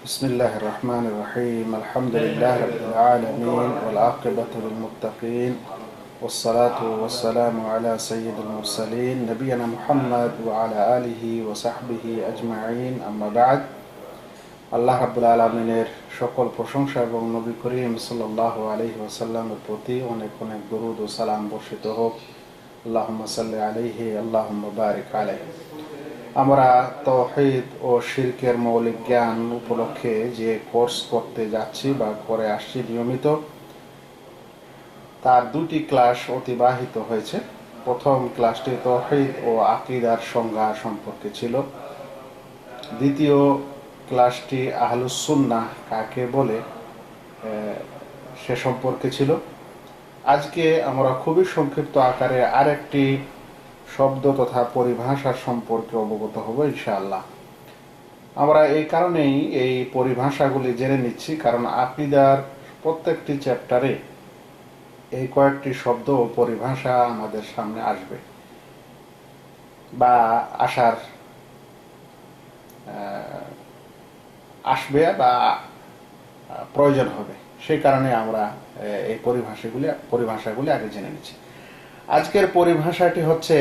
بسم الله الرحمن الرحيم الحمد لله رب العالمين والعاقبة للمتقين والصلاة والسلام على سيد المرسلين نبينا محمد وعلى آله وصحبه أجمعين أما بعد আল্লাহ রাব্বুল আলামিনের সকল প্রশংসা এবং নবী করিম সাল্লাল্লাহু আলাইহি ওয়াসাল্লামের প্রতি অনেক অনেক দরুদ ও সালাম বর্ষিত হোক। আল্লাহুম্মা সাল্লি আলাইহি আল্লাহুম্মা বারিক আলাইহি। আমরা তাওহীদ ও শিরকের মৌলিক জ্ঞান উপলক্ষে যে কোর্স করতে যাচ্ছি বা করে আসছি নিয়মিত, তার দুটি ক্লাস অতিবাহিত হয়েছে। প্রথম ক্লাসটি তাওহীদ ও আকীদার সংজ্ঞা সম্পর্কে ছিল। দ্বিতীয় ক্লাসটি আহলুস সুন্নাহ কাকে বলে সে সম্পর্কে ছিল। আজকে আমরা খুবই সংক্ষিপ্ত আকারে আরেকটি শব্দ তথা পরিভাষার সম্পর্কে অবগত হব ইনশাআল্লাহ। আমরা এই কারণেই এই পরিভাষাগুলি জেনে নিচ্ছি, কারণ আকীদার প্রত্যেকটি চ্যাপ্টারে এই কয়েকটি শব্দ ও পরিভাষা আমাদের সামনে আসবে বা আসবে বা প্রয়োজন হবে। সেই কারণে আমরা এই পরিভাষাগুলি আগে জেনে নিচ্ছি। আজকের পরিভাষাটি হচ্ছে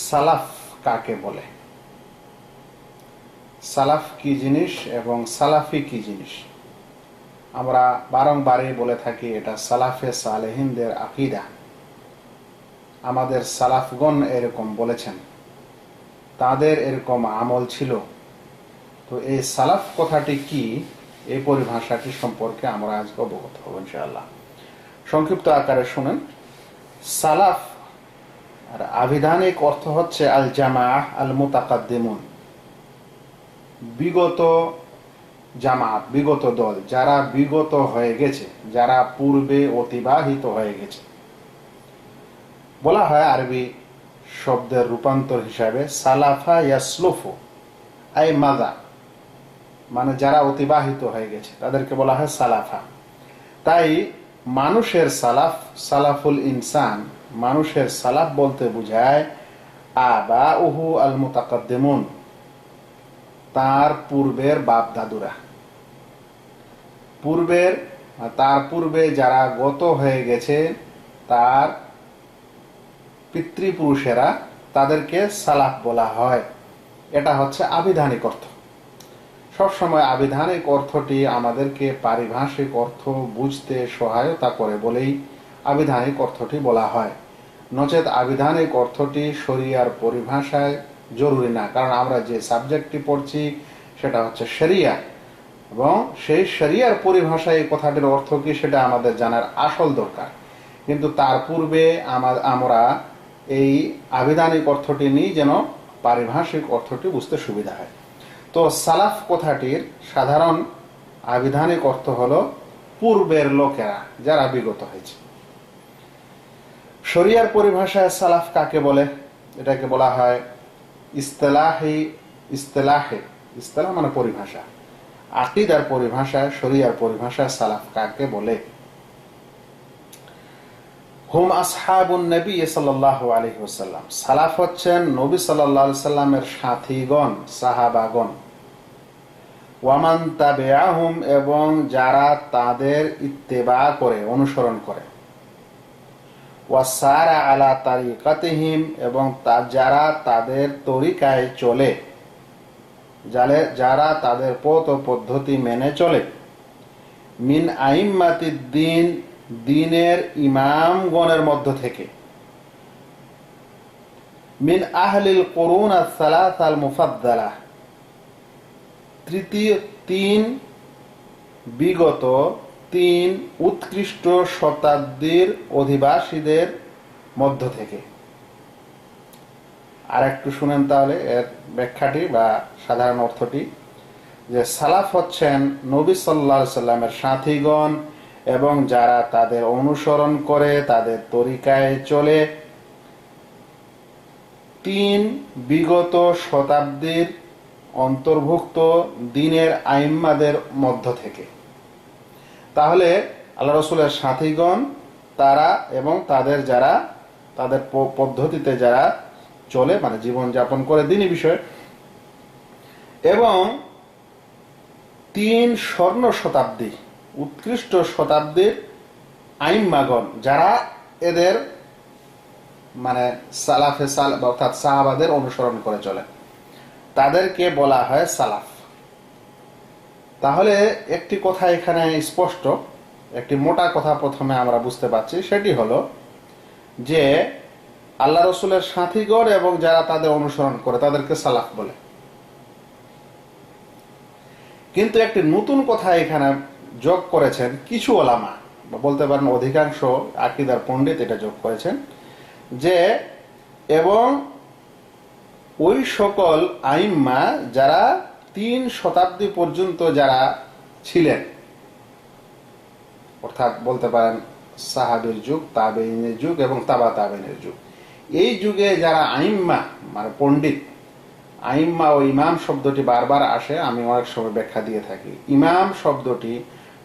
সালাফ কাকে বলে, সালাফ কি জিনিস এবং সালাফি কি জিনিস। আমরা বারংবারই বলে থাকি এটা সালাফে সালেহিনদের আকীদা। আমাদের সালাফগণ এরকম বলেছেন, তাদের এরকম আমল ছিল। তো এই সালাফ কথাটি কি, এই পরিভাষাটি সম্পর্কে আমরা আজকে অবগত হব ইনশাআল্লাহ। সংক্ষিপ্ত আকারে শুনেন। সালাফ আর আবিধানিক অর্থ হচ্ছে আল জামাআহ আল মুতাকাদ্দিমুন, বিগত জামাত, বিগত দল, যারা বিগত হয়ে গেছে, যারা পূর্বে অতিবাহিত হয়ে গেছে। বলা হয় আরবি শব্দের রূপান্তর হিসাবে সালাফা ইয়াসলুফু আই মাযা, মানে যারা অতিবাহিত হয়ে গেছে তাদেরকে বলা হয় সালাফা। তাই মানুষের সালাফ, সালাফুল ইনসান, মানুষের সালাফ বলতে বোঝায় আবাউহু আল মুতাকাদ্দিমুন, তার পূর্বের বাপ দাদুরা, তার পূর্বে যারা গত হয়ে গেছে, তার পিতৃপুরুষেরা, তাদেরকে সালাফ বলা হয়। এটা হচ্ছে আবিধানিক অর্থ। সবসময় আবিধানিক অর্থটি আমাদেরকে পারিভাষিক অর্থ বুঝতে সহায়তা করে বলেই আবিধানিক অর্থটি বলা হয়। নচেত আবিধানিক অর্থটি শরিয়ার পরিভাষায় জরুরি না, কারণ আমরা যে সাবজেক্টটি পড়ছি সেটা হচ্ছে শরিয়া, এবং সেই শরিয়ার পরিভাষায় এই কথাটির অর্থ কি সেটা আমাদের জানার আসল দরকার। কিন্তু তার পূর্বে আমরা এই আবিধানিক অর্থটি নিই যেন পারিভাষিক অর্থটি বুঝতে সুবিধা হয়। তো সালাফ কথাটির সাধারণ আবিধানিক অর্থ হলো পূর্বের লোকেরা, যারা বিগত হয়েছে। শরিয়ার পরিভাষায় সালাফ কাকে বলে, এটাকে বলা হয় ইস্তেলাহ মানে পরিভাষা। আকীদার পরিভাষায়, শরিয়ার পরিভাষায় সালাফ কাকে বলে? হুম আসহাবুন নবী সাল্লাল্লাহু আলাইহি ওয়াসাল্লাম, সালাফ হচ্ছেন নবী সাল্লাল্লাহু আলাইহি ওয়াসাল্লামের সাথীগণ, সাহাবাগণ। ওয়ামান তাবিআহুম, এবং যারা তাদের ইত্তেবা করে, অনুসরণ করে। ওয়াসারা আলা তারিকাতিহিম, এবং যারা তাদের তরিকায় চলে, যারা তাদের পথ ও পদ্ধতি মেনে চলে। মিন আইম্মাতিদ দ্বীন, দ্বীনের ইমামগণের মধ্য থেকে। মিন আহলিল কুরুন আস-সালাস আল মুফাদ্দালা, বিগত তিন উৎকৃষ্ট শতাব্দীর অধিবাসীদের মধ্য থেকে। আর একটু শুনেন তাহলে এর ব্যাখ্যাটি বা সাধারণ অর্থটি, যে সালাফ হচ্ছেন নবী সাল্লাল্লাহু আলাইহি সাল্লামের সাথীগণ এবং যারা তাদের অনুসরণ করে, তাদের তরিকায় চলে, তিন বিগত শতাব্দীর অন্তর্ভুক্ত দ্বীনের আইম্মাদের মধ্য থেকে। তাহলে আল্লাহ রাসূলের সাথীগণ তারা, এবং তাদের যারা তাদের পদ্ধতিতে যারা চলে, মানে জীবন যাপন করে দ্বীনি বিষয়ে, এবং তিন স্বর্ণ শতাব্দী, উৎকৃষ্ট শতাব্দীর আইম্মাগণ যারা এদের মানে সালাফে সালাফ অর্থাৎ সাহাবাদের অনুসরণ করে চলে, তাদেরকে বলা হয় সালাফ। তাহলে একটি কথা এখানে স্পষ্ট, একটি মোটা কথা প্রথমে আমরা বুঝতে পারছি, সেটি হলো যে আল্লাহ রসুলের সাথীগণ এবং যারা তাদের অনুসরণ করে তাদেরকে সালাফ বলে। কিন্তু একটি নতুন কথা এখানে যোগ করেছেন কিছু ওলামা, বলতে পারেন অধিকাংশ আকীদার পণ্ডিত এটা যোগ করেছেন যে এবং ওই সকল আইম্মা যারা 3 শতাব্দী পর্যন্ত যারা ছিলেন, অর্থাৎ বলতে পারেন সাহাবীর যুগ, তাবেঈনের যুগ এবং তাবা তাবেঈনের যুগ, এই যুগে যারা আইম্মা মানে পণ্ডিত, আইম্মা ও ইমাম শব্দটি বারবার আসে, আমি অনেক সময় ব্যাখ্যা দিয়ে থাকি। ইমাম শব্দটি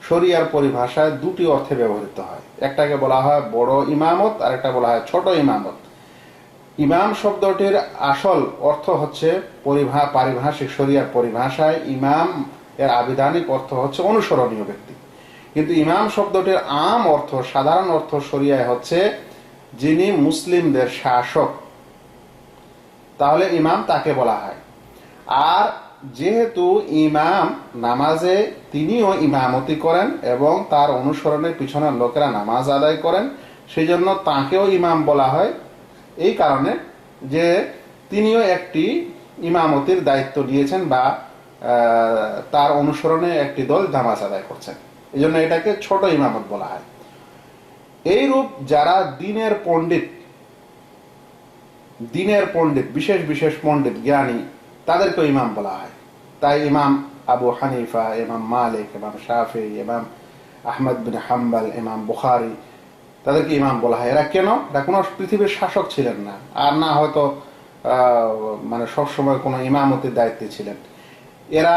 শরিয়ার পরিভাষায় দুটি অর্থে ব্যবহৃত হয়, একটাকে বলা হয় বড় ইমামত আর একটা বলা হয় ছোট ইমামত। ইমাম শব্দটির আসল অর্থ হচ্ছে পারিভাষিক শরিয়ার পরিভাষায় ইমাম এর আবিধানিক অর্থ হচ্ছে অনুসরণীয় ব্যক্তি, কিন্তু ইমাম শব্দটির আম অর্থ, সাধারণ অর্থ শরিয়ায় হচ্ছে যিনি মুসলিমদের শাসক, তাহলে ইমাম তাকে বলা হয়। আর যেহেতু ইমাম নামাজে তিনিও ইমামতি করেন এবং তার অনুসরণের পিছনের লোকেরা নামাজ আদায় করেন, সেই জন্য তাকেও ইমাম বলা হয়, এই কারণে যে তিনিও একটি ইমামতির দায়িত্ব নিয়েছেন বা তার অনুসরণে একটি দল নামাজ আদায় করছেন, এই জন্য এটাকে ছোট ইমামত বলা হয়। এইরূপ যারা দিনের পণ্ডিত, বিশেষ বিশেষ পণ্ডিত জ্ঞানী, তাদেরকে ইমাম বলা হয়। তাই ইমাম আবু হানিফা, ইমাম মালিক, ইমাম শাফি, ইমাম আহমদ বিন হাম্বল, ইমাম বুখারী, তাদেরকে ইমাম বলা হয়। এরা কেন? এরা কোনো পৃথিবীর শাসক ছিলেন না, আর না হয়তো মানে সবসময় কোনো ইমামতির দায়িত্বে ছিলেন। এরা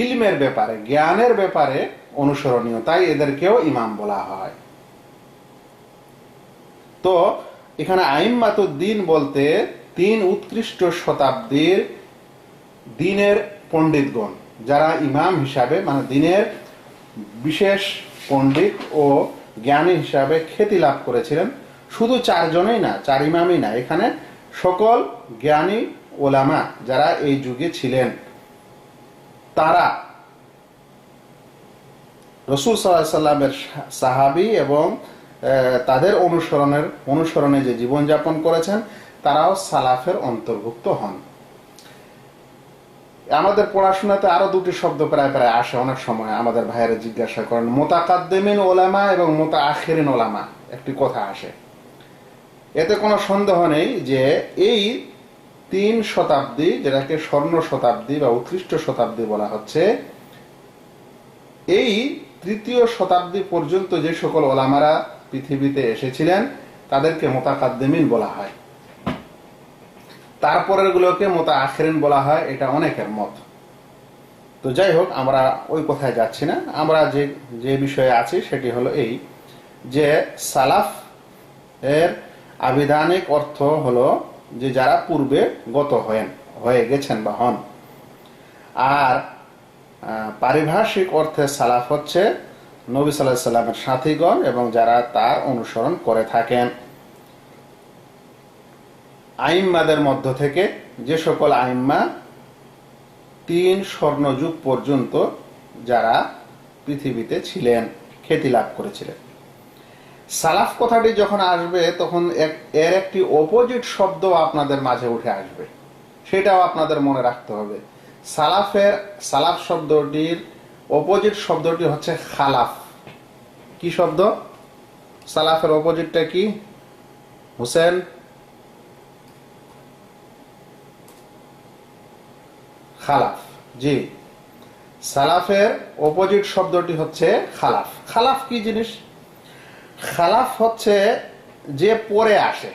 ইলমের ব্যাপারে, জ্ঞানের ব্যাপারে অনুসরণীয়, তাই এদেরকেও ইমাম বলা হয়। তো এখানে আইম্মাতুদ্দিন বলতে 3 উৎকৃষ্ট শতাব্দীর দিনের পণ্ডিতগণ যারা ইমাম হিসাবে মানে দিনের বিশেষ পণ্ডিত ও জ্ঞানী হিসাবে খ্যাতি লাভ করেছিলেন। শুধু 4 জনেই না, 4 ইমামই না, এখানে সকল জ্ঞানী ওলামা যারা এই যুগে ছিলেন, তারা রাসূল সাল্লাল্লাহু আলাইহি সাল্লামের সাহাবী এবং তাদের অনুসরণে যে জীবনযাপন করেছেন, তারাও সালাফের অন্তর্ভুক্ত হন। আমাদের পড়াশোনাতে আরো 2টি শব্দ প্রায় প্রায় আসে, অনেক সময় আমাদের ভাইয়েরা জিজ্ঞাসা করেন, মুতাকাদ্দিমিন ওলামা এবং মুতাআখিরিন ওলামা, একটি কথা আসে। এতে কোনো সন্দেহ নেই যে এই 3 শতাব্দী, যেটাকে স্বর্ণ শতাব্দী বা উৎকৃষ্ট শতাব্দী বলা হচ্ছে, এই 3য় শতাব্দী পর্যন্ত যে সকল ওলামারা পৃথিবীতে এসেছিলেন তাদেরকে মুতাকাদ্দিমিন বলা হয়, তারপরের গুলোকে মুতাআখিরিন বলা হয়, এটা অনেকের মত। তো যাই হোক, আমরা ওই কথায় যাচ্ছি না, আমরা যে বিষয়ে আছি সেটি হলো এই যে সালাফ এর আবিধানিক অর্থ হলো যে যারা পূর্বে গত হয়ে গেছেন বা হন, আর পারিভাষিক অর্থে সালাফ হচ্ছে নবী সাল্লাল্লাহু আলাইহি সাল্লামের সাথীগণ এবং যারা তার অনুসরণ করে থাকেন। আইম্মাদের মধ্য থেকে যে সকল আইম্মা 3 স্বর্ণযুগ পর্যন্ত যারা পৃথিবীতে ছিলেন, খ্যাতি লাভ করেছিলেন। সালাফ কথাটি যখন আসবে তখন এর একটি অপোজিট শব্দ আপনাদের মাঝে উঠে আসবে, সেটাও আপনাদের মনে রাখতে হবে। সালাফ শব্দটির অপোজিট শব্দটি হচ্ছে খালাফ। কি শব্দ? সালাফের অপোজিটটা কি হোসেন? খালাফ। জি, সালাফের অপোজিট শব্দটি হচ্ছে খালাফ। খালাফ কি জিনিস? খালাফ হচ্ছে যে পরে আসে।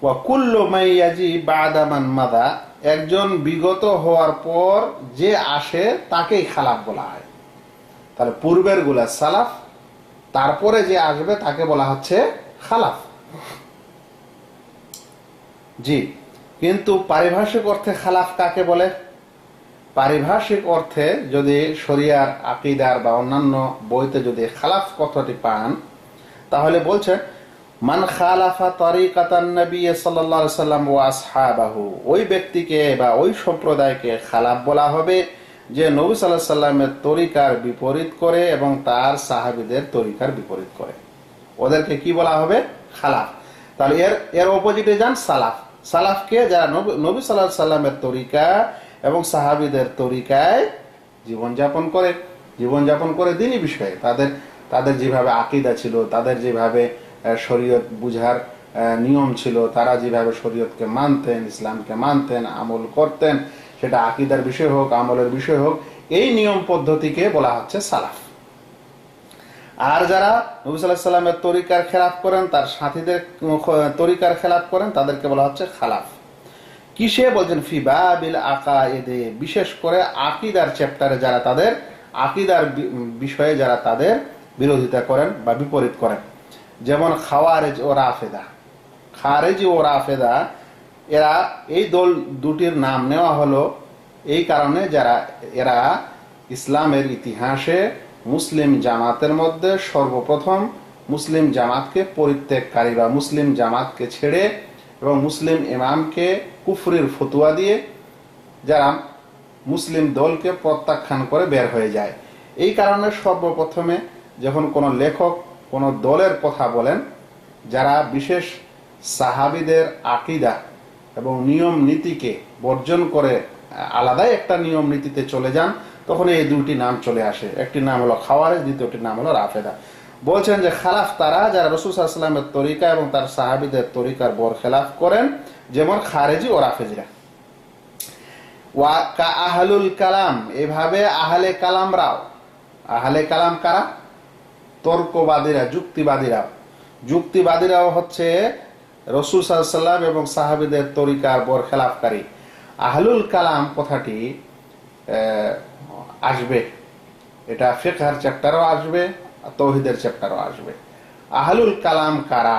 ওয়া কুল্লু মাইয়াজি বাদা মান মাদা, একজন বিগত হওয়ার পর যে আসে তাকেই খালাফ বলা হয়। তাহলে পূর্বের গুলা সালাফ, তারপরে যে আসবে তাকে বলা হচ্ছে খালাফ। জি, কিন্তু পারিভাষিক অর্থে খালাফ কাকে বলে? পারিভাষিক অর্থে যদি শরিয়ার, আকীদার বা অন্যান্য বইতে যদি খালাফ কথাটি পান, তাহলে বলছে মান খালাফা তরিকাতান নবী সাল্লাল্লাহু আলাইহি সাল্লাম ওয়া আসহাবাহু, ওই ব্যক্তিকে বা ওই সম্প্রদায়কে খালাফ বলা হবে যে নবী সাল্লাল্লাহু আলাইহি সাল্লামের তরিকার বিপরীত করে এবং তার সাহাবীদের তরিকার বিপরীত করে। ওদেরকে কি বলা হবে? খালাফ। তাহলে এর অপোজিটে যান সালাফ। সালাফকে যারা নবী সাল্লাল্লাহু আলাইহি সাল্লামের তরিকা এবং সাহাবীদের তরিকায় জীবনযাপন করে দ্বীনি বিষয়ে তাদের যেভাবে আকীদা ছিল, তাদের যেভাবে শরীয়ত বুঝার নিয়ম ছিল, তারা যেভাবে শরীয়তকে মানতেন, ইসলামকে মানতেন, আমল করতেন, সেটা আকীদার বিষয় হোক, আমলের বিষয় হোক, এই নিয়ম পদ্ধতিকে বলা হচ্ছে সালাফ। আর যারা নবী সাল্লাল্লাহু আলাইহি সাল্লামের তরিকার খেলাফ করেন, তার সাথীদের তরিকার খেলাফ করেন, তাদেরকে বলা হচ্ছে খালাফ। কিসে বলছেন? ফি বাবিল আকায়েদে, বিশেষ করে আকীদার চ্যাপ্টারে যারা তাদের আকীদার বিষয়ে যারা তাদের বিরোধিতা করেন বা বিপরীত করেন, যেমন খাওয়ারেজ ও রাফেদা। খারেজি ও রাফেদা, এরা এই দল দুটির নাম নেওয়া হলো এই কারণে এরা ইসলামের ইতিহাসে মুসলিম জামাতের মধ্যে সর্বপ্রথম মুসলিম জামাতকে পরিত্যাগকারী বা মুসলিম জামাতকে ছেড়ে এবং মুসলিম ইমামকে কুফরির ফতুয়া দিয়ে যারা মুসলিম দলকে প্রত্যাখ্যান করে বের হয়ে যায়। এই কারণে সর্বপ্রথমে যখন কোনো লেখক কোনো দলের কথা বলেন, যারা বিশেষ সাহাবীদের আকীদা এবং নিয়ম নীতিকে বর্জন করে আলাদাই একটা নিয়ম নীতিতে চলে যান, তখন এই দুটি নাম চলে আসে। একটি নাম হলো খাওয়ারেজ, দ্বিতীয়টির নাম হলো রাফেদা। বলছেন যে খালাফ তারা যারা রাসূল সাল্লাল্লাহু আলাইহি ওয়াসাল্লামের তরিকা এবং তার সাহাবীদের তরিকার বর খেলাফ করেন, যেমন খারেজি ও রাফেজিরা। ওয়া কা আহলুল কালাম, এভাবে আহলে কালামরাও। আহলে কালাম কারা? তর্কবাদীরা, যুক্তিবাদীরাও হচ্ছে রাসূল সাল্লাল্লাহু আলাইহি ওয়াসাল্লাম এবং সাহাবীদের তরিকার বর খেলাফকারী। আহলুল কালাম কথাটি আসবে, এটা ফিকহের চ্যাপ্টারও আসবে, তাওহীদের চ্যাপ্টারও আসবে। আহলুল কালাম কারা?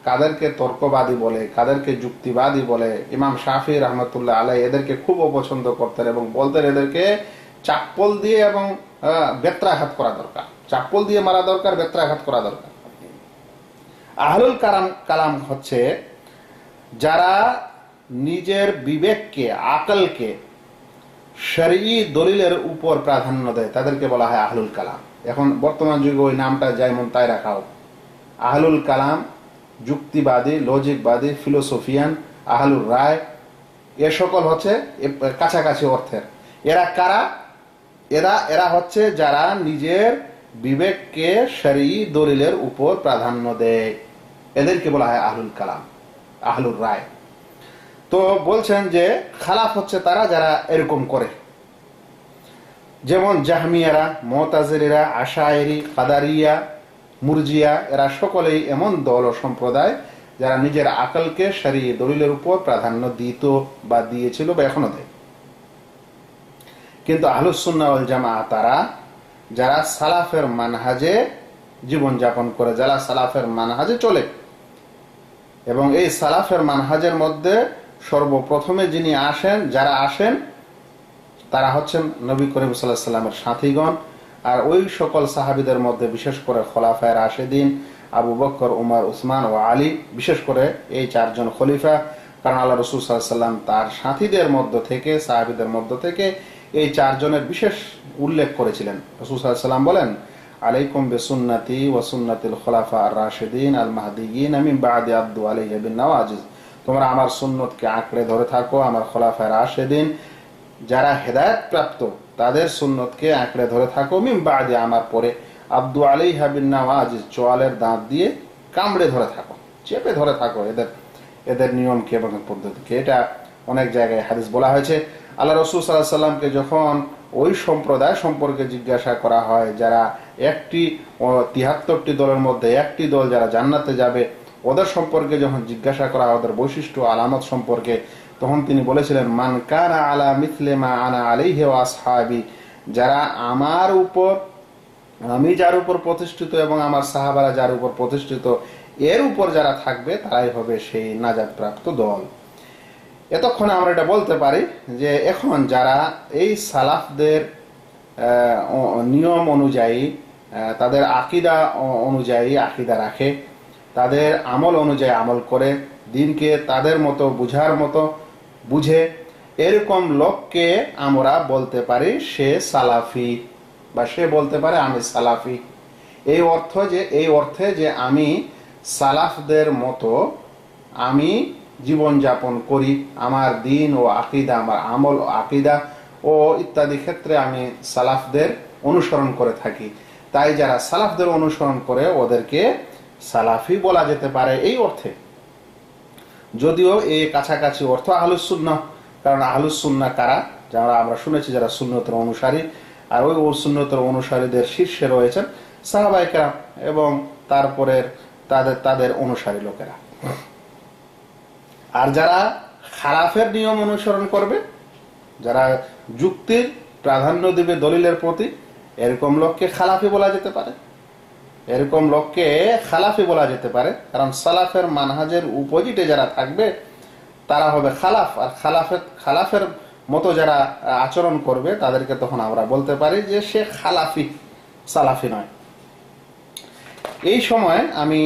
কাদেরকে তর্কবাদী বলে, কাদেরকে যুক্তিবাদী বলে? ইমাম শাফি রাহমাতুল্লাহ আলাইহি এদেরকে খুব অপছন্দ করতেন এবং বলতেন এদেরকে চাপ্পল দিয়ে এবং বেত্রাঘাত করা দরকার, চাপ্পল দিয়ে মারা দরকার, বেত্রাঘাত করা দরকার। আহলুল কালাম হচ্ছে যারা নিজের বিবেককে, আকলকে শরঈ দলিলের উপর প্রাধান্য দেয়, তাদেরকে বলা হয় আহলুল কালাম। এখন বর্তমান যুগে ওই নামটা যেমন তাই রাখা হোক। আহলুল কালাম যুক্তিবাদী, লজিকবাদী, ফিলোসফিয়ান, আহলুর রায়, এ সকল হচ্ছে কাছাকাছি অর্থের। এরা কারা? এরা হচ্ছে যারা নিজের বিবেককে শরঈ দলিলের উপর প্রাধান্য দেয়, এদেরকে বলা হয় আহলুল কালাম, আহলুর রায়। তো বলছেন যে খালাফ হচ্ছে তারা যারা এরকম করে, যেমন জাহমিয়ারা, মুতাজিলীরা, আশাইরি, কাদারিয়া, মুরজিয়া, এরা সকলেই এমন দল ও সম্প্রদায় যারা নিজের আকলকে শরঈ দলিলের উপর প্রাধান্য দিত বা দিয়েছিল বা এখনো দেয়। কিন্তু আহলুস সুন্নাহ ওয়াল জামাআহ তারা যারা সালাফের মানহাজে জীবনযাপন করে, যারা সালাফের মানহাজে চলে, এবং এই সালাফের মানহাজের মধ্যে সর্বপ্রথমে যারা আসেন তারা হচ্ছেন নবী করিম সাল্লাল্লাহু আলাইহি ওয়াসাল্লামের সাথীগণ। আর ওই সকল সাহাবীদের মধ্যে বিশেষ করে খোলাফায়ে রাশিদিন আবু বকর, উমর, উসমান ও আলী, বিশেষ করে এই চারজন খলিফা। কারণ আল্লাহ রাসূল সাল্লাল্লাহু আলাইহি ওয়াসাল্লাম তার সাথীদের মধ্য থেকে, সাহাবীদের মধ্য থেকে এই চারজনের বিশেষ উল্লেখ করেছিলেন। রাসূল সাল্লাল্লাহু আলাইহি ওয়াসাল্লাম বলেন, আলাইকুম বিসুন্নতি ওয়া সুন্নাতিল খুলাফা আর রাশিদিন আল মাহদিয়িন মিন বাদি আদু আলাইহি বিন নওয়াজিজ। তোমরা আমার সুন্নতকে আঁকড়ে ধরে থাকো, আমার খোলাফায়ে রাশিদিন যারা হেদায়েত প্রাপ্ত তাদের সুন্নতকে আঁকড়ে ধরে থাকো, মিন বাদি, আমার পরে, আদু আলাইহি বিন নওয়াজিজ, চোয়ালের দাঁত দিয়ে কামড়ে ধরে থাকো, চেপে ধরে থাকো এদের নিয়মকে এবং পদ্ধতিকে। এটা অনেক জায়গায় হাদিস বলা হয়েছে। আল্লাহ রাসূল সাল্লাল্লাহু আলাইহি ওয়াসাল্লামকে যখন ওই সম্প্রদায় সম্পর্কে জিজ্ঞাসা করা হয় যারা 73টি দলের মধ্যে একটি দল যারা জান্নাতে যাবে, ওদের সম্পর্কে যখন জিজ্ঞাসা করা হয়, ওদের বৈশিষ্ট্য আলামত সম্পর্কে, তখন তিনি বলেছিলেন, মান কানা আলা মিথলি মা আনা আলাইহি ওয়া আসহাবি, যারা আমি যার উপর প্রতিষ্ঠিত এবং আমার সাহাবারা যার উপর প্রতিষ্ঠিত, এর উপর যারা থাকবে তারাই হবে সেই নাজাত প্রাপ্ত দল। এতক্ষণে আমরা এটা বলতে পারি যে এখন যারা এই সালাফদের নিয়ম অনুযায়ী, তাদের আকীদা অনুযায়ী আকীদা রাখে, তাদের আমল অনুযায়ী আমল করে, দিনকে তাদের মতো বুঝার মতো বুঝে, এরকম লোককে আমরা বলতে পারি সে সালাফি, বা সে বলতে পারে আমি সালাফি। এই অর্থে যে আমি সালাফদের মতো আমি জীবন যাপন করি, আমার দিন ও আকীদা, আমার আমল ও আকীদা ও ইত্যাদি ক্ষেত্রে আমি সালাফদের অনুসরণ করে থাকি। তাই যারা সালাফদের অনুসরণ করে ওদেরকে সালাফি বলা যেতে পারে এই অর্থে। যদিও এই কাছাকাছি অর্থ আহলুস সুন্নাহ, কারণ আহলুস সুন্নাহ কারা, যারা আমরা শুনেছি যারা সুন্নতের অনুসারী, আর ওই সুন্নতের অনুসারীদের শীর্ষে রয়েছেন সাহাবায়ে কেরাম এবং তারপরের তাদের অনুসারী লোকেরা। আর যারা খালাফের নিয়ম অনুসরণ করবে, যারা যুক্তির প্রাধান্য দিবে দলিলের প্রতি, এরকম লোককে খালাফি বলা যেতে পারে। এরকম লোককে খালাফি বলা যেতে পারে, কারণ সালাফের মানহাজের উপজিটে যারা থাকবে তারা হবে খালাফ। আর খালাফের মতো যারা আচরণ করবে তাদেরকে তখন আমরা বলতে পারি যে সে খালাফি, সালাফি নয়। এই সময় আমি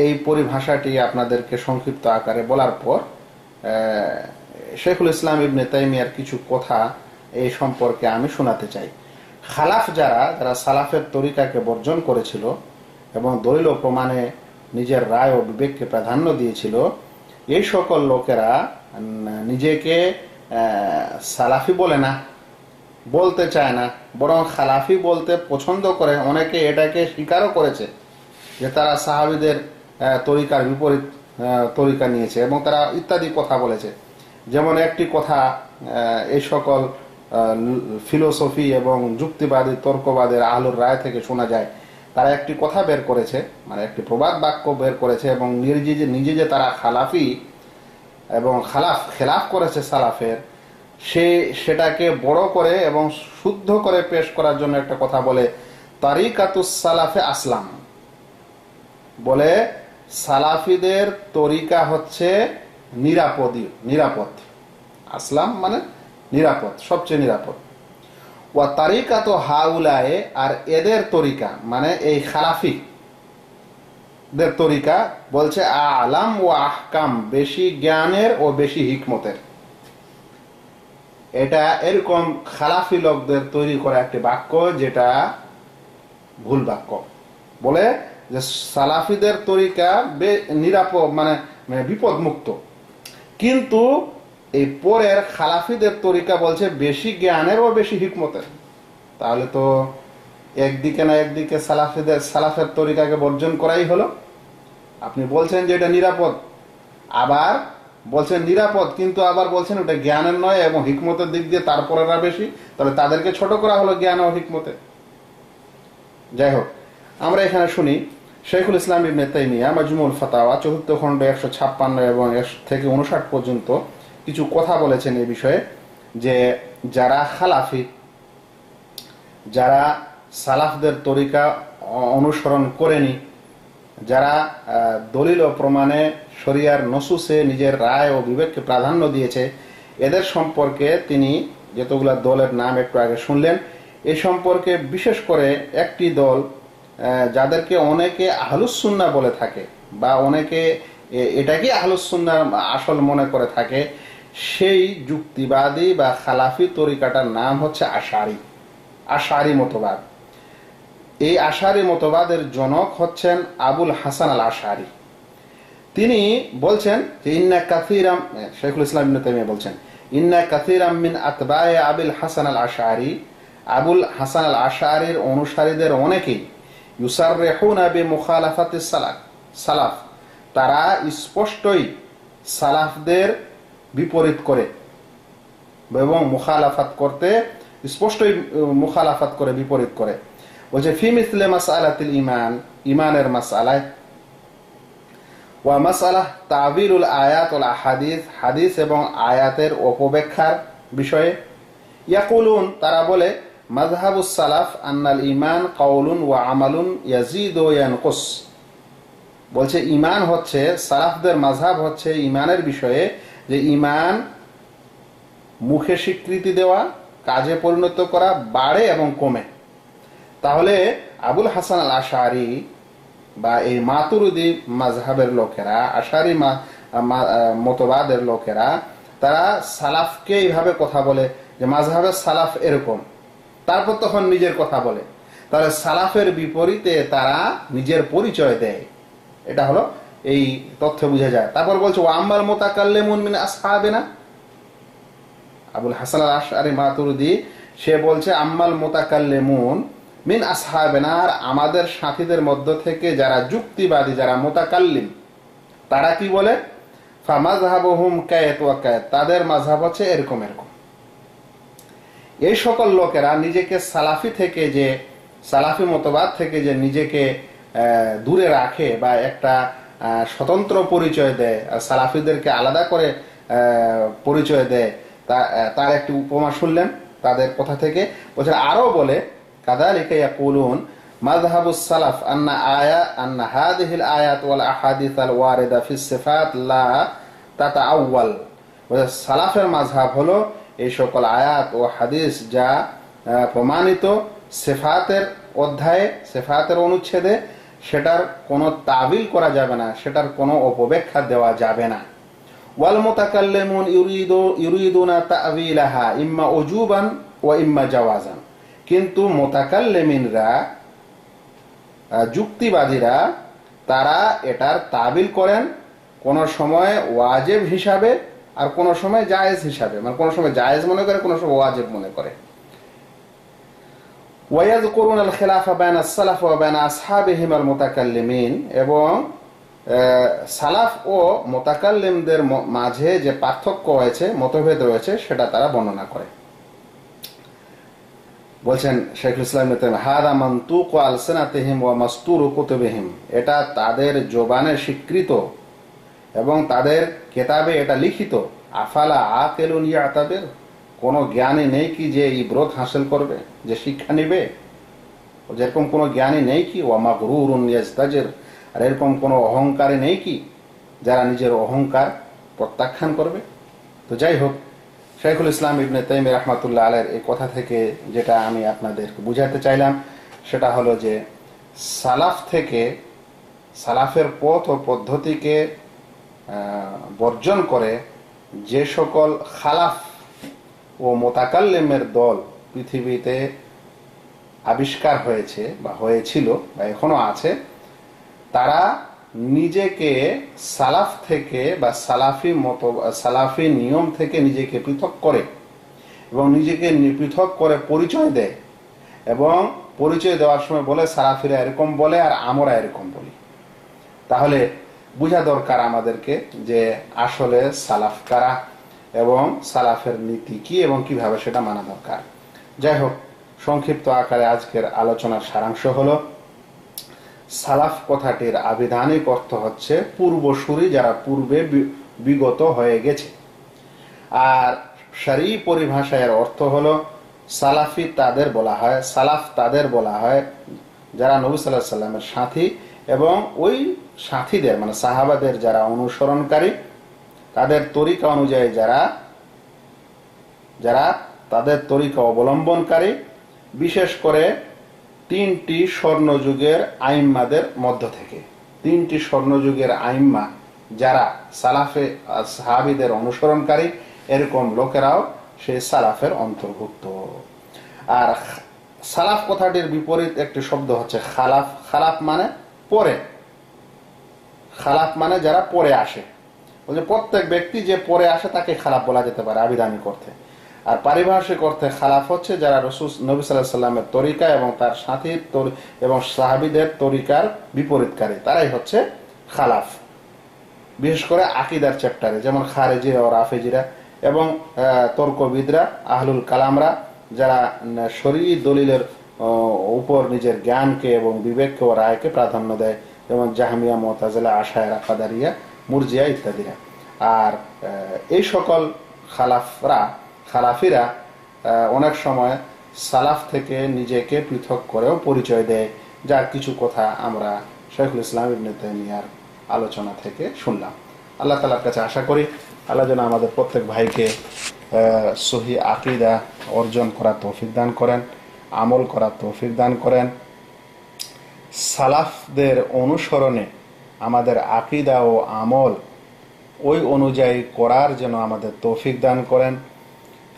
এই পরিভাষাটি আপনাদেরকে সংক্ষিপ্ত আকারে বলার পর শেখুল ইসলাম ইবনে তাইমিয়ার কিছু কথা এই সম্পর্কে আমি শোনাতে চাই। খালাফ যারা সালাফের তরিকাকে বর্জন করেছিল এবং দলিল ও প্রমাণে নিজের রায় ও বিবেককে প্রাধান্য দিয়েছিল, এই সকল লোকেরা নিজেকে সালাফি বলে না, বলতে চায় না, বরং খালাফি বলতে পছন্দ করে। অনেকে এটাকে স্বীকারও করেছে যে তারা সাহাবীদের তরিকার বিপরীত তরিকা নিয়েছে এবং তারা ইত্যাদি কথা বলেছে। যেমন একটি কথা এই সকল ফিলোসফি এবং যুক্তিবাদী তর্কবাদের আহলুর রায় থেকে শোনা যায়। তারা একটি কথা বের করেছে, মানে একটি প্রবাদ বাক্য বের করেছে এবং নিজে যে তারা খালাফি এবং খেলাফ করেছে সালাফের, সেটাকে বড় করে এবং শুদ্ধ করে পেশ করার জন্য একটা কথা বলে, তারিকাতুস সালাফে আসলাম, বলে সালাফিদের তরিকা হচ্ছে নিরাপদ। আসলাম মানে নিরাপদ, সবচেয়ে নিরাপদ। ওয়া তারিকাতু হাউলায়ে, আর এদের তরিকা মানে এই খালাফি দের তরিকা বলছে আলাম ও আহকাম, বেশি জ্ঞানের ও বেশি হিকমতের। এটা এরকম খালাফি লোকদের তৈরি করা একটি বাক্য যেটা ভুল বাক্য। বলে যে সালাফিদের তরিকা নিরাপদ মানে বিপদ মুক্ত, কিন্তু এই পরের খালাফিদের তরিকা বলছে বেশি জ্ঞানের ও বেশি হিকমতের। তাহলে তো একদিকে না একদিকে সালাফের তরিকাকে বর্জন করাই হলো। আপনি বলছেন যে এটা নিরাপদ, আবার বলছেন নিরাপদ, কিন্তু আবার বলছেন ওটা জ্ঞানের নয় এবং হিকমতের দিক দিয়ে তারপরেরা বেশি, তাহলে তাদেরকে ছোট করা হলো জ্ঞান ও হিকমতে। যাই হোক, আমরা এখানে শুনি শেখুল ইসলাম ইবনে তাইমিয়া মাজমুউল ফাতাওয়া ৪র্থ খণ্ড ১৫৬ এবং ১ থেকে ৫৯ পর্যন্ত কিছু কথা বলেছেন এই বিষয়ে, যে যারা খালাফি, যারা সালাফদের তরিকা অনুসরণ করেনি, যারা দলিল ও প্রমাণে শরিয়ার নসুসে নিজের রায় ও বিবেককে প্রাধান্য দিয়েছে, এদের সম্পর্কে তিনি যতগুলা দলের নাম একটু আগে শুনলেন, এ সম্পর্কে বিশেষ করে একটি দল যাদেরকে অনেকে আহলুস সুন্নাহ বলে থাকে বা অনেকে এটাকে আহলুস সুন্নাহ আসল মনে করে থাকে, সেই যুক্তিবাদী বা খালাফি তরিকাটার নাম হচ্ছে আশারি মতবাদ। এই আশারি মতবাদের জনক হচ্ছেন আবুল হাসান আল আশারি। তিনি বলছেন যে ইন্না কাসীরাম, শেখুল ইসলাম ইবনে তাইমিয়া বলছেন, ইন্না কাসীরাম মিন আতবায়ে আবুল হাসান আল আশারি, আবুল হাসান আল আশারির অনুসারীদের অনেকেই ইউসাররিহুনা বিমুখালাফাতিস সালাফ, তারা স্পষ্টই সালাফদের বিপরীত করে এবং স্পষ্টই মুখালাফাত করে, বিপরীত করে। বলছে ফি মিসলে মাসআলাতিল ইমানের মাসআলায় ওয়া মাসআলাহ তা'বিলুল আয়াত ওয়াল আহাদিস, হাদিস এবং আয়াতের অপব্যাখ্যার বিষয়ে। ইয়াকুলুন, তারা বলে, মাযহাবুস সালাফ আন্নাল ঈমান কাউলুন ওয়া আমালুন ইয়াজিদু ওয়া ইয়ানকুস। বলছে ঈমান হচ্ছে, সালাফদের মাযহাব হচ্ছে ঈমানের বিষয়ে যে ঈমান মুখে স্বীকৃতি দেওয়া, কাজে পরিণত করা, বাড়ে এবং কমে। তাহলে আবুল হাসান আল আশআরী বা এই মাতুরিদি মাযহাবের লোকেরা, আশআরী মতবাদের লোকেরা, তারা সালাফকে এইভাবে কথা বলে যে মাযহাবের সালাফ এরকম, তারপর তখন নিজের কথা বলে। তাহলে সালাফের বিপরীতে তারা নিজের পরিচয় দেয়। এটা হলো এই তথ্য বোঝা যায়। তারপর বলছে ওয়া আম্মাল মুতাকাল্লিমুন মিন আসহাবিনা, আবুল হাসান আল আশআরী মাতুরিদি সে বলছে আম্মাল মুতাকাল্লিমুন মিন আসহাবিনা, আর আমাদের সাথীদের মধ্য থেকে যারা যুক্তিবাদী, যারা মুতাকাল্লিম, তারা কি বলে? ফামাযহাবুহুম কায়াত ওয়া কায়াত, তাদের মাযহাব হচ্ছে এরকম এরকম। এই সকল লোকেরা নিজেকে সালাফি থেকে, যে সালাফি মতবাদ থেকে যে নিজেকে দূরে রাখে বা একটা স্বতন্ত্র পরিচয় দেয়, সালাফিদেরকে আলাদা করে পরিচয় দেয়, তার একটি উপমা শুনলেন তাদের কথা থেকে। বলছে আরো বলে কাযালিকা ইয়াকুলুন মাযহাবুস সালাফ আন্না হাযিহিল আয়াত ওয়াল আহাদিস আল ওয়ারিদা ফিস সিফাত লা তাতাআওয়াল। সালাফের মাযহাব হলো এই সকল আয়াত ও হাদিস যা প্রমাণিত সিফাতের অধ্যায়ে, সিফাতের অনুচ্ছেদে, সেটার কোনো তাবিল করা যাবে না, সেটার কোনো অপব্যাখ্যা দেওয়া যাবে না। ওয়াল মুতাকাল্লিমুন ইউরিদুনা তা'ওয়িলাহা ইম্মা উজুবান ওয়া ইম্মা জাওয়াজান। কিন্তু মুতাকাল্লিমিনরা, যুক্তিবাদীরা, তারা এটার তাবিল করেন কোন সময় ওয়াজিব হিসাবে আর কোন সময় জায়েজ হিসাবে, মানে কোন সময় জায়েজ মনে করে, কোন সময় ওয়াজিব মনে করে। ওয়ায়াযকুরুনা আল খিলাফা বাইনা আস-সালাফ ওয়া বাইনা আসহাবিহিম আল মুতাকাল্লিমিন, এবং সালাফ ও মুতাকাল্লিমদের মাঝে যে পার্থক্য রয়েছে, মতভেদ রয়েছে, সেটা তারা বর্ণনা করে। বলছেন শাইখুল ইসলাম ইবনে তাইমিয়া, হাদা মানতুকু আলসিনাতিহিম ওয়া মাসতুরু কুতুবিহিম, এটা তাদের জবানে স্বীকৃত এবং তাদের কিতাবে এটা লিখিত। আফালা আকিলুন ইয়াতাবির, কোন জ্ঞানী নেই কি যে ইবরত হাসিল করবে, যে শিক্ষা নেবে? যেরকম কোন জ্ঞানী নেই কি? ওয়া মাগরুরুন ইয়াজতাজির, আর এরকম কোন অহংকারী নেই কি যারা নিজের অহংকার প্রত্যাখ্যান করবে? তো যাই হোক, শাইখুল ইসলাম ইবনে তাইমিয়া রাহমাতুল্লাহ আলাইহির এই কথা থেকে যেটা আমি আপনাদেরকে বুঝাতে চাইলাম, সেটা হলো যে সালাফ থেকে, সালাফের পথ ও পদ্ধতিকে বর্জন করে যে সকল খালাফ ও মুতাকাল্লিমের দল পৃথিবীতে আবিষ্কার হয়েছে বা হয়েছিল বা এখনো আছে, তারা নিজেকে সালাফ থেকে বা সালাফি নিয়ম থেকে নিজেকে পৃথক করে এবং নিজেকে পৃথক করে পরিচয় দেয়, এবং পরিচয় দেওয়ার সময় বলে সালাফিরা এরকম বলে আর আমরা এরকম বলি। তাহলে বোঝা দরকার আমাদেরকে যে আসলে সালাফ কারা এবং সালাফের নীতি কি এবং কিভাবে সেটা মানা দরকার। যাই হোক, সংক্ষিপ্ত আকারে আজকের আলোচনার সারাংশ হলো, সালাফ কথাটির আবিধানিক অর্থ হচ্ছে পূর্বসূরি, যারা পূর্বে বিগত হয়ে গেছে। আর শরঈ পরিভাষায় এর অর্থ হলো সালাফি তাদের বলা হয়, সালাফ তাদের বলা হয় যারা নবী সাল্লাল্লাহু আলাইহি সাল্লামের সাথী এবং ওই সাথীদের মানে সাহাবাদের যারা অনুসরণকারী, তাদের তরিকা অনুযায়ী যারা তাদের তরিকা অবলম্বনকারী, বিশেষ করে তিনটি স্বর্ণযুগের আইম্মাদের মধ্য থেকে। তিনটি স্বর্ণযুগের আইম্মা যারা সালাফে সাহাবীদের অনুসরণকারী, এরকম লোকেরাও সেই সালাফের অন্তর্ভুক্ত। আর সালাফ কথাটির বিপরীত একটি শব্দ হচ্ছে খালাফ। খালাফ মানে পরে, খালাফ মানে যারা পরে আসে। বলছে প্রত্যেক ব্যক্তি যে পরে আসে তাকে খালাফ বলা যেতে পারে আবিধানিক অর্থে। আর পারিভাষিক অর্থে খালাফ হচ্ছে যারা রাসূল নবী সাল্লাল্লাহু আলাইহি সাল্লামের তরিকা এবং তার সাথীর এবং সাহাবীদের তরিকার বিপরীতকারী, তারাই হচ্ছে খালাফ। বিশেষ করে আকীদার চ্যাপ্টারে, যেমন খারেজিরা ও রাফেজিরা এবং তর্কবিদরা, আহলুল কালামরা, যারা শরঈ দলিলের উপর নিজের জ্ঞানকে এবং বিবেককে ও রায়কে প্রাধান্য দেয়, যেমন জাহমিয়া, মুতাজিলা, আশায়রা, কাদারিয়া, মুরজিয়া ইত্যাদিরা। আর এই সকল খালাফিরা অনেক সময় সালাফ থেকে নিজেকে পৃথক করেও পরিচয় দেয়, যার কিছু কথা আমরা শাইখুল ইসলাম ইবনে তাইমিয়ার আলোচনা থেকে শুনলাম। আল্লাহ তাআলার কাছে আশা করি আল্লাহ যেন আমাদের প্রত্যেক ভাইকে সহি আকীদা অর্জন করার তৌফিক দান করেন, আমল করার তৌফিক দান করেন, সালাফদের অনুসরণে আমাদের আকীদা ও আমল ওই অনুযায়ী করার যেন আমাদের তৌফিক দান করেন।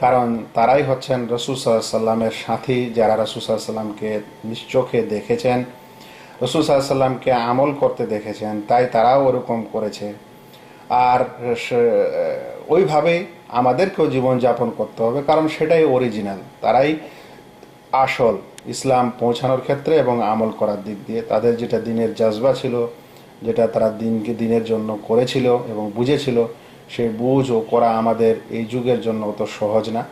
কারণ তারাই হচ্ছেন রাসূল সাল্লাল্লাহু আলাইহি সাল্লামের সাথী, যারা রাসূল সাল্লাল্লাহু আলাইহি সাল্লামকে নিজ চোখে দেখেছেন, রাসূল সাল্লাল্লাহু আলাইহি সাল্লামকে আমল করতে দেখেছেন, তাই তারাও ওরকম করেছে। আর ওইভাবেই আমাদেরকেও জীবনযাপন করতে হবে, কারণ সেটাই অরিজিনাল। তারাই আসল ইসলাম পৌঁছানোর ক্ষেত্রে এবং আমল করার দিক দিয়ে তাদের যেটা দিনের জজবা ছিল, যেটা তারা দিনকে দিনের জন্য করেছিল এবং বুঝেছিল, সেই বুঝ ও করা আমাদের এই যুগের জন্য অত সহজ না।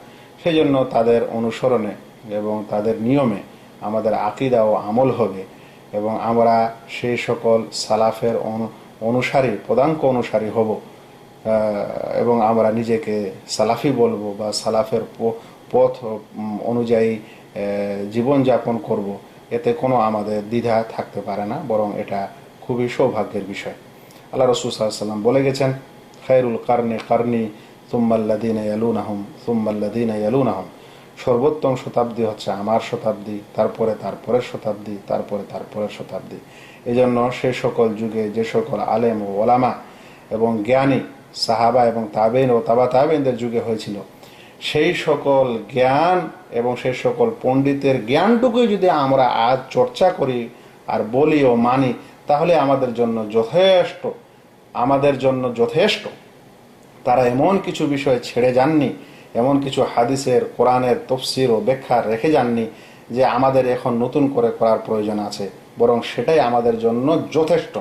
সেই জন্য তাদের অনুসরণে এবং তাদের নিয়মে আমাদের আকীদা ও আমল হবে এবং আমরা সেই সকল সালাফের অনুসারী, পদাঙ্ক অনুসারী হব এবং আমরা নিজেকে সালাফি বলবো বা সালাফের পথ অনুযায়ী জীবনযাপন করব। এতে কোনো আমাদের দ্বিধা থাকতে পারে না, বরং এটা খুবই সৌভাগ্যের বিষয়। আল্লাহ রাসূল সাল্লাল্লাহু আলাইহি ওয়াসাল্লাম বলে গেছেন, খায়রুল কারনি কারনি সুম্মাল্লাযীনা ইয়ালুনাহুম সুম্মাল্লাযীনা ইয়ালুনাহুম, সর্বোত্তম শতাব্দী হচ্ছে আমার শতাব্দী, তারপরে তারপরের শতাব্দী, তারপরে তারপরের শতাব্দী। এজন্য সে সকল যুগে যে সকল আলেম ও ওলামা এবং জ্ঞানী সাহাবা এবং তাবেইন ও তাবা তাবেইনদের যুগে হয়েছিল, সেই সকল জ্ঞান এবং সেই সকল পণ্ডিতের জ্ঞানটুকুই যদি আমরা আজ চর্চা করি আর বলি ও মানি, তাহলে আমাদের জন্য যথেষ্ট, আমাদের জন্য যথেষ্ট। তারা এমন কিছু বিষয় ছেড়ে যাননি, এমন কিছু হাদিসের, কোরআনের তফসির ও ব্যাখ্যা রেখে যাননি যে আমাদের এখন নতুন করে করার প্রয়োজন আছে, বরং সেটাই আমাদের জন্য যথেষ্ট।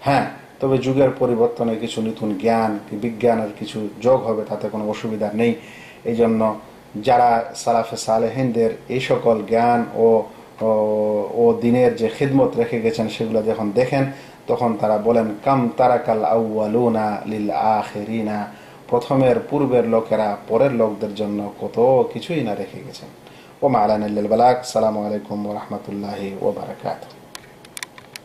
হ্যাঁ, তবে যুগের পরিবর্তনে কিছু নতুন জ্ঞান, বিজ্ঞানের কিছু যোগ হবে, তাতে কোনো অসুবিধা নেই। এই জন্য যারা সালাফে সালেহিনদের এই সকল জ্ঞান ও দিনের যে খিদমত রেখে গেছেন, সেগুলো যখন দেখেন তখন তারা বলেন, কাম তারাকাল আউয়ালুনা লিল আখিরিনা, প্রথমের পূর্বের লোকেরা পরের লোকদের জন্য কত কিছুই না রেখে গেছেন। ওয়া মা আলাইনা ইল্লাল বালাগ। আসসালামু আলাইকুম ওয়া রাহমাতুল্লাহি ওয়া বারাকাতুহু।